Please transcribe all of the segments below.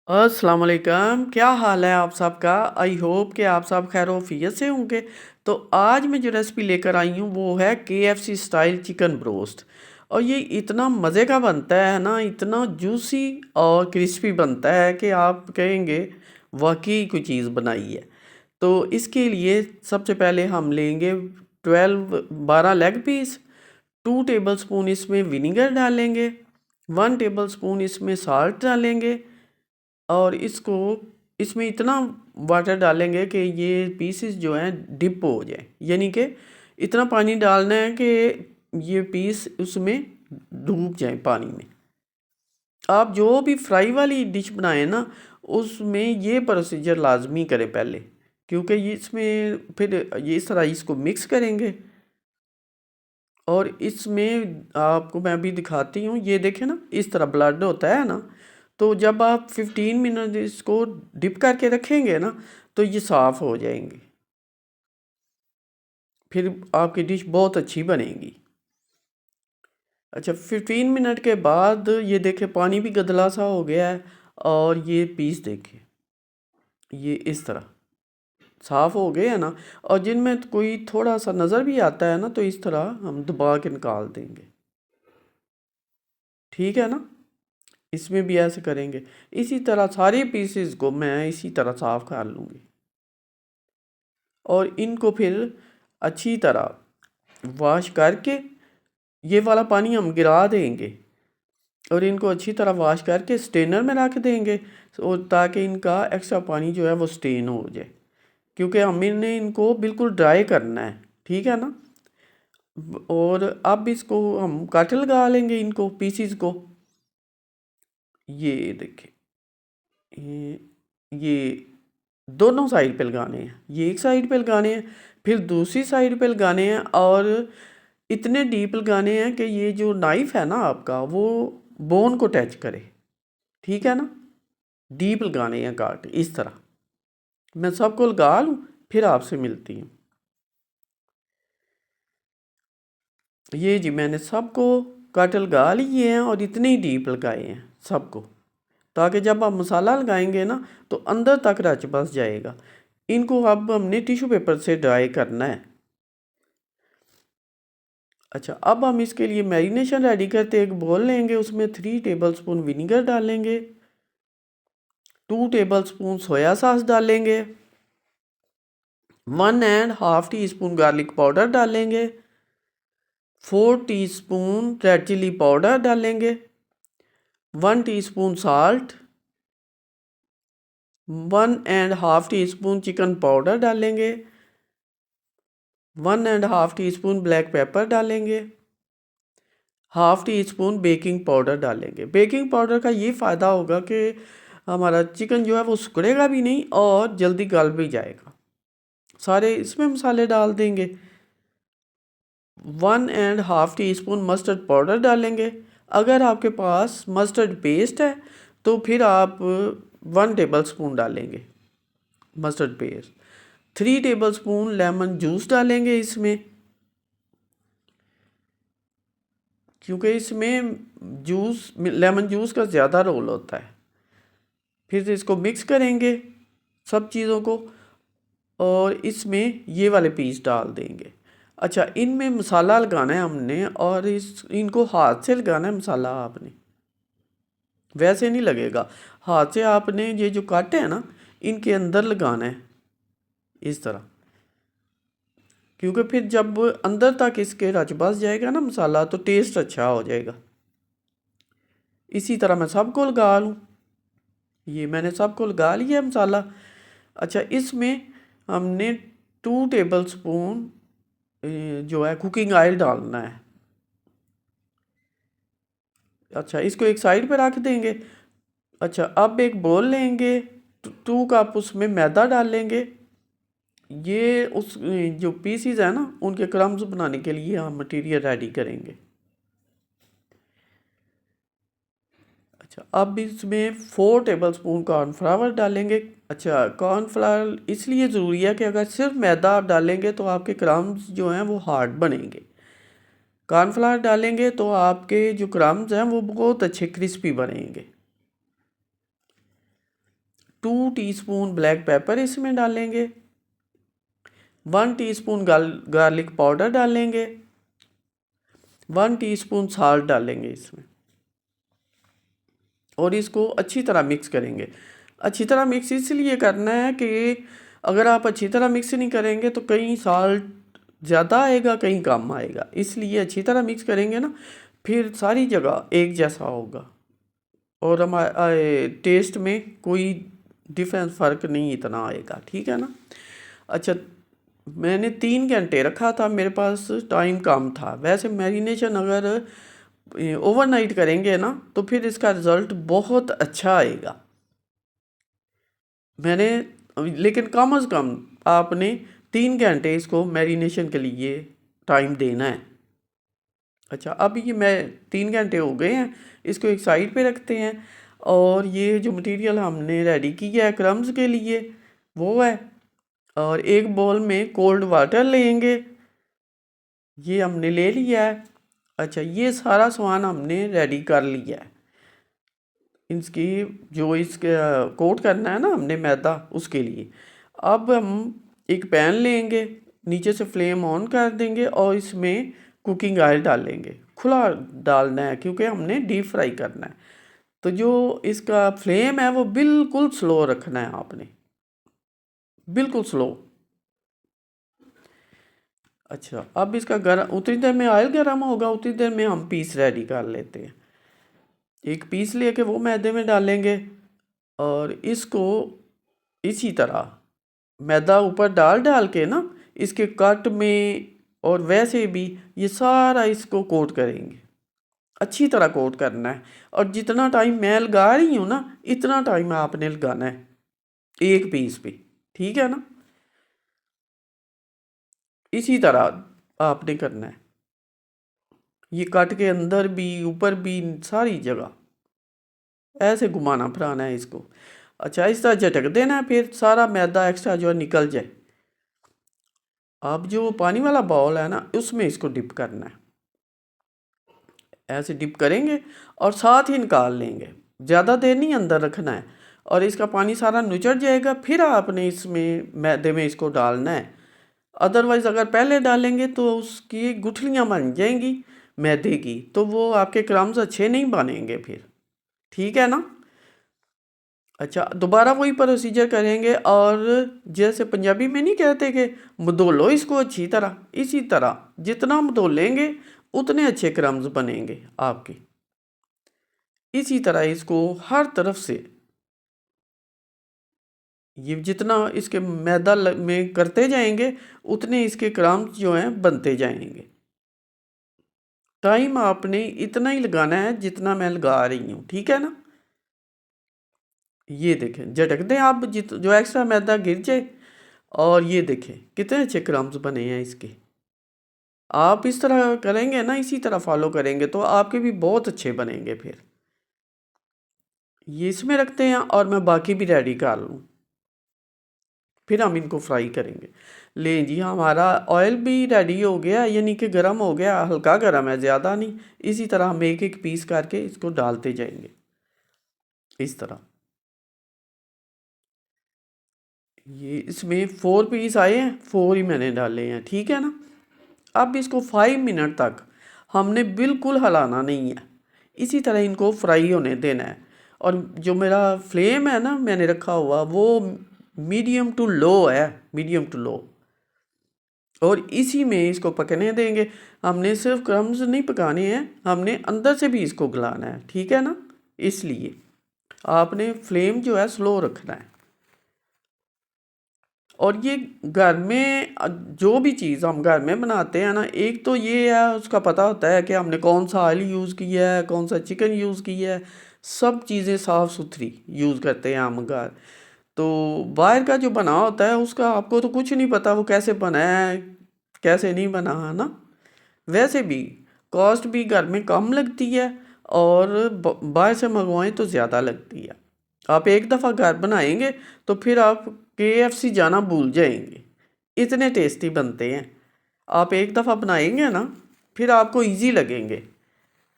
अस्सलाम वालेकुम, क्या हाल है आप सबका। आई होप कि आप सब खैर वफियत से होंगे। तो आज मैं जो रेसिपी लेकर आई हूँ वो है KFC स्टाइल चिकन ब्रोस्ट। और ये इतना मज़े का बनता है ना, इतना जूसी और क्रिस्पी बनता है कि आप कहेंगे वाकई कोई चीज़ बनाई है। तो इसके लिए सबसे पहले हम लेंगे 12 लेग पीस। 2 टेबल स्पून इसमें विनीगर डालेंगे। 1 टेबल स्पून इसमें साल्ट डालेंगे। और इसको इसमें इतना वाटर डालेंगे कि ये पीसेस जो हैं डिप हो जाए, यानी कि इतना पानी डालना है कि ये पीस उसमें डूब जाए पानी में। आप जो भी फ्राई वाली डिश बनाएं ना, उसमें ये प्रोसीजर लाजमी करें पहले, क्योंकि ये इसमें फिर ये इस तरह इसको मिक्स करेंगे। और इसमें आपको मैं अभी दिखाती हूँ, ये देखें ना इस तरह ब्लड होता है ना। तो जब आप 15 मिनट इसको डिप करके रखेंगे ना, तो ये साफ़ हो जाएंगे। फिर आपकी डिश बहुत अच्छी बनेगी। अच्छा, 15 मिनट के बाद ये देखें पानी भी गदला सा हो गया है। और ये पीस देखें, ये इस तरह साफ़ हो गए हैं ना। और जिनमें कोई थोड़ा सा नज़र भी आता है ना, तो इस तरह हम दबा के निकाल देंगे। ठीक है ना। इसमें भी ऐसे करेंगे। इसी तरह सारे पीसेस को मैं इसी तरह साफ़ कर लूँगी। और इनको फिर अच्छी तरह वॉश करके ये वाला पानी हम गिरा देंगे। और इनको अच्छी तरह वॉश करके स्टेनर में रख देंगे, और ताकि इनका एक्स्ट्रा पानी जो है वो स्टेन हो जाए, क्योंकि हमने इनको बिल्कुल ड्राई करना है। ठीक है ना। और अब इसको हम कट लगा लेंगे, इनको पीसीज को। ये देखें, ये दोनों साइड पे लगाने हैं। ये एक साइड पे लगाने हैं, फिर दूसरी साइड पे लगाने हैं। और इतने डीप लगाने हैं कि ये जो नाइफ है ना आपका, वो बोन को टच करे। ठीक है ना। डीप लगाने हैं काट इस तरह। मैं सबको लगा लूँ, फिर आपसे मिलती हूँ। ये जी मैंने सबको कट लगा लिए हैं, और इतने ही डीप लगाए हैं सबको, ताकि जब आप मसाला लगाएंगे ना, तो अंदर तक रच बस जाएगा। इनको अब हमने टिश्यू पेपर से ड्राई करना है। अच्छा, अब हम इसके लिए मैरिनेशन रेडी करते, एक बोल लेंगे, उसमें 3 टेबल स्पून विनीगर डालेंगे। 2 टेबल स्पून सोया सॉस डालेंगे। 1.5 टीस्पून गार्लिक पाउडर डालेंगे। 4 टीस्पून रेड चिली पाउडर डालेंगे। 1 teaspoon salt. 1.5 teaspoon chicken powder डालेंगे। 1.5 टीस्पून ब्लैक पेपर डालेंगे। 1/2 टीस्पून बेकिंग पाउडर डालेंगे। बेकिंग पाउडर का ये फ़ायदा होगा कि हमारा चिकन जो है वो सिकुड़ेगा भी नहीं और जल्दी गल भी जाएगा। सारे इसमें मसाले डाल देंगे। 1.5 टीस्पून मस्टर्ड पाउडर डालेंगे। अगर आपके पास मस्टर्ड पेस्ट है तो फिर आप 1 टेबल स्पून डालेंगे mustard paste. 3 table spoon lemon juice डालेंगे इसमें, क्योंकि इसमें जूस लेमन जूस का ज़्यादा रोल होता है। फिर इसको मिक्स करेंगे सब चीज़ों को, और इसमें ये वाले पीस डाल देंगे। अच्छा, इनमें मसाला लगाना है हमने, और इनको हाथ से लगाना है मसाला आपने, वैसे नहीं लगेगा। हाथ से आपने ये जो काटे हैं ना, इनके अंदर लगाना है इस तरह, क्योंकि फिर जब अंदर तक इसके रच बस जाएगा ना मसाला, तो टेस्ट अच्छा हो जाएगा। इसी तरह मैं सबको लगा लूँ। ये मैंने सबको लगा लिया मसाला। अच्छा, इसमें हमने 2 टेबल स्पून जो है कुकिंग ऑयल डालना है। अच्छा, इसको एक साइड पे रख देंगे। अच्छा, अब एक बोल लेंगे, 2 कप उसमें मैदा डालेंगे। ये उस जो पीसीज है ना, उनके क्रम्स बनाने के लिए हम मटेरियल रेडी करेंगे। अच्छा, अब इसमें 4 टेबल स्पून कॉर्नफ्लावर डालेंगे। अच्छा, कॉर्नफ्लावर इसलिए ज़रूरी है कि अगर सिर्फ मैदा आप डालेंगे तो आपके क्रम्स जो हैं वो हार्ड बनेंगे। कॉर्नफ्लावर डालेंगे तो आपके जो क्रम्स हैं वो बहुत अच्छे क्रिस्पी बनेंगे। 2 टीस्पून ब्लैक पेपर इसमें डालेंगे, 1 टीस्पून गार्लिक पाउडर डालेंगे, 1 टीस्पून साल्ट डालेंगे इसमें, और इसको अच्छी तरह मिक्स करेंगे। अच्छी तरह मिक्स इसलिए करना है कि अगर आप अच्छी तरह मिक्स नहीं करेंगे तो कहीं साल्ट ज़्यादा आएगा, कहीं कम आएगा, इसलिए अच्छी तरह मिक्स करेंगे ना, फिर सारी जगह एक जैसा होगा और हमारे टेस्ट में कोई डिफरेंस फ़र्क नहीं इतना आएगा, ठीक है ना। अच्छा, मैंने 3 घंटे रखा था, मेरे पास टाइम कम था। वैसे मैरिनेशन अगर ओवरनाइट करेंगे ना तो फिर इसका रिज़ल्ट बहुत अच्छा आएगा। मैंने लेकिन कम से कम आपने 3 घंटे इसको मैरिनेशन के लिए टाइम देना है। अच्छा, अब ये मैं 3 घंटे हो गए हैं, इसको एक साइड पे रखते हैं। और ये जो मटेरियल हमने रेडी किया है क्रम्स के लिए वो है, और एक बाउल में कोल्ड वाटर लेंगे, ये हमने ले लिया है। अच्छा, ये सारा सामान हमने रेडी कर लिया है। इसकी जो इसके कोट करना है ना हमने मैदा, उसके लिए अब हम एक पैन लेंगे, नीचे से फ्लेम ऑन कर देंगे और इसमें कुकिंग ऑयल डालेंगे। खुला डालना है क्योंकि हमने डीप फ्राई करना है। तो जो इसका फ्लेम है वो बिल्कुल स्लो रखना है आपने, बिल्कुल स्लो। अच्छा, अब इसका गर्म उतनी देर में ऑयल गर्म होगा, उतनी देर में हम पीस रेडी कर लेते हैं। एक पीस लेके वो मैदे में डालेंगे और इसको इसी तरह मैदा ऊपर डाल डाल के ना इसके कट में और वैसे भी ये सारा इसको कोट करेंगे, अच्छी तरह कोट करना है। और जितना टाइम मैं लगा रही हूँ ना इतना टाइम आपने लगाना है एक पीस पे, ठीक है ना। इसी तरह आपने करना है, ये कट के अंदर भी ऊपर भी सारी जगह ऐसे घुमाना फिराना है इसको। अच्छा, इस तरह झटक देना है, फिर सारा मैदा एक्स्ट्रा जो है निकल जाए। अब जो पानी वाला बाउल है ना उसमें इसको डिप करना है, ऐसे डिप करेंगे और साथ ही निकाल लेंगे, ज़्यादा देर नहीं अंदर रखना है। और इसका पानी सारा नुचड़ जाएगा, फिर आपने इसमें मैदे में इसको डालना है। अदरवाइज़ अगर पहले डालेंगे तो उसकी गुठलियाँ बन जाएंगी मैदे की, तो वो आपके क्रम्स अच्छे नहीं बनेंगे फिर, ठीक है ना। अच्छा, दोबारा वही प्रोसीजर करेंगे और जैसे पंजाबी में नहीं कहते कि मधोलो इसको अच्छी तरह, इसी तरह जितना मधोलेंगे उतने अच्छे क्रम्स बनेंगे आपके। इसी तरह इसको हर तरफ से ये जितना इसके मैदा में करते जाएंगे उतने इसके क्रम्स जो हैं बनते जाएंगे। टाइम आपने इतना ही लगाना है जितना मैं लगा रही हूँ, ठीक है ना। ये देखें, झटक दें आप जो एक्स्ट्रा मैदा गिर जाए, और ये देखें कितने अच्छे क्रम्स बने हैं इसके। आप इस तरह करेंगे ना, इसी तरह फॉलो करेंगे तो आपके भी बहुत अच्छे बनेंगे। फिर ये इसमें रखते हैं और मैं बाकी भी रेडी कर लूँ, फिर हम इनको फ्राई करेंगे। ले जी, हमारा ऑयल भी रेडी हो गया, यानी कि गर्म हो गया, हल्का गर्म है, ज़्यादा नहीं। इसी तरह हम एक एक पीस करके इसको डालते जाएंगे इस तरह। ये इसमें 4 पीस आए हैं, 4 ही मैंने डाले हैं, ठीक है ना। अब इसको 5 मिनट तक हमने बिल्कुल हिलाना नहीं है, इसी तरह इनको फ्राई होने देना है। और जो मेरा फ्लेम है ना मैंने रखा हुआ वो मीडियम टू लो है, मीडियम टू लो, और इसी में इसको पकने देंगे। हमने सिर्फ क्रम्स नहीं पकाने हैं, हमने अंदर से भी इसको गलाना है, ठीक है ना। इसलिए आपने फ्लेम जो है स्लो रखना है। और ये घर में जो भी चीज़ हम घर में बनाते हैं ना, एक तो ये है उसका पता होता है कि हमने कौन सा ऑयल यूज़ किया है, कौन सा चिकन यूज़ किया है, सब चीज़ें साफ़ सुथरी यूज़ करते हैं हम घर। तो बाहर का जो बना होता है उसका आपको तो कुछ नहीं पता वो कैसे बना है, कैसे नहीं बना है ना। वैसे भी कॉस्ट भी घर में कम लगती है और बाहर से मंगवाएं तो ज़्यादा लगती है। आप एक दफ़ा घर बनाएंगे तो फिर आप KFC जाना भूल जाएंगे, इतने टेस्टी बनते हैं। आप एक दफ़ा बनाएंगे ना फिर आपको इजी लगेंगे।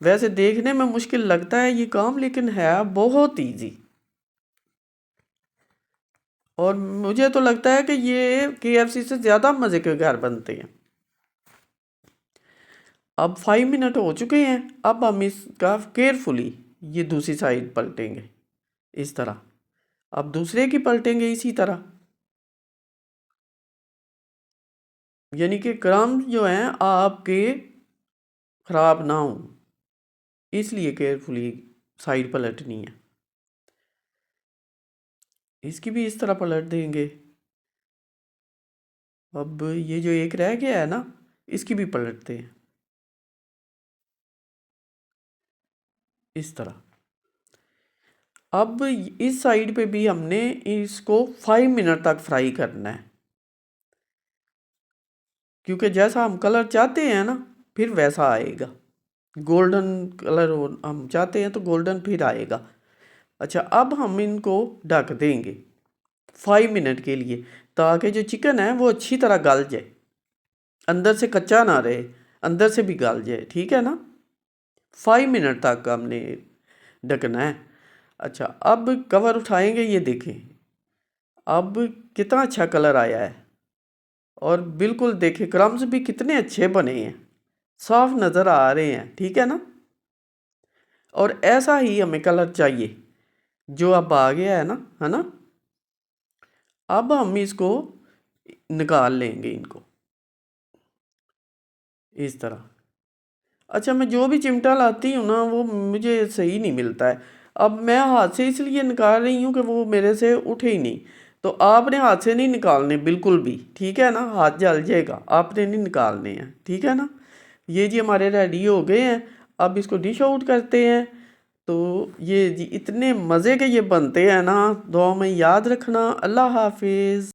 वैसे देखने में मुश्किल लगता है ये काम, लेकिन है बहुत इजी। और मुझे तो लगता है कि ये KFC से ज़्यादा मज़े के घर बनते हैं। अब 5 मिनट हो चुके हैं। अब हम इसका केयरफुली ये दूसरी साइड पलटेंगे इस तरह। अब दूसरे की पलटेंगे इसी तरह, यानी कि क्रम्स जो हैं आपके ख़राब ना हों, इसलिए केयरफुली साइड पलटनी है। इसकी भी इस तरह पलट देंगे। अब ये जो एक रह गया है ना, इसकी भी पलटते हैं इस तरह। अब इस साइड पे भी हमने इसको 5 मिनट तक फ्राई करना है, क्योंकि जैसा हम कलर चाहते हैं ना फिर वैसा आएगा। गोल्डन कलर हम चाहते हैं तो गोल्डन फिर आएगा। अच्छा, अब हम इनको ढक देंगे 5 मिनट के लिए, ताकि जो चिकन है वो अच्छी तरह गल जाए, अंदर से कच्चा ना रहे, अंदर से भी गल जाए, ठीक है ना। 5 मिनट तक हमने ढकना है। अच्छा, अब कवर उठाएंगे, ये देखें अब कितना अच्छा कलर आया है, और बिल्कुल देखें क्रम्स भी कितने अच्छे बने हैं, साफ नज़र आ रहे हैं, ठीक है ना। और ऐसा ही हमें कलर चाहिए जो अब आ गया है ना। अब हम इसको निकाल लेंगे इनको इस तरह। अच्छा, मैं जो भी चिमटा लाती हूँ ना वो मुझे सही नहीं मिलता है। अब मैं हाथ से इसलिए निकाल रही हूँ कि वो मेरे से उठे ही नहीं। तो आपने हाथ से नहीं निकालने बिल्कुल भी, ठीक है ना, हाथ जल जाएगा, आपने नहीं निकालने हैं, ठीक है ना। ये जी हमारे रेडी हो गए हैं। अब इसको डिश आउट करते हैं। तो ये जी इतने मज़े के ये बनते हैं ना, दुआ में याद रखना। अल्लाह हाफिज़।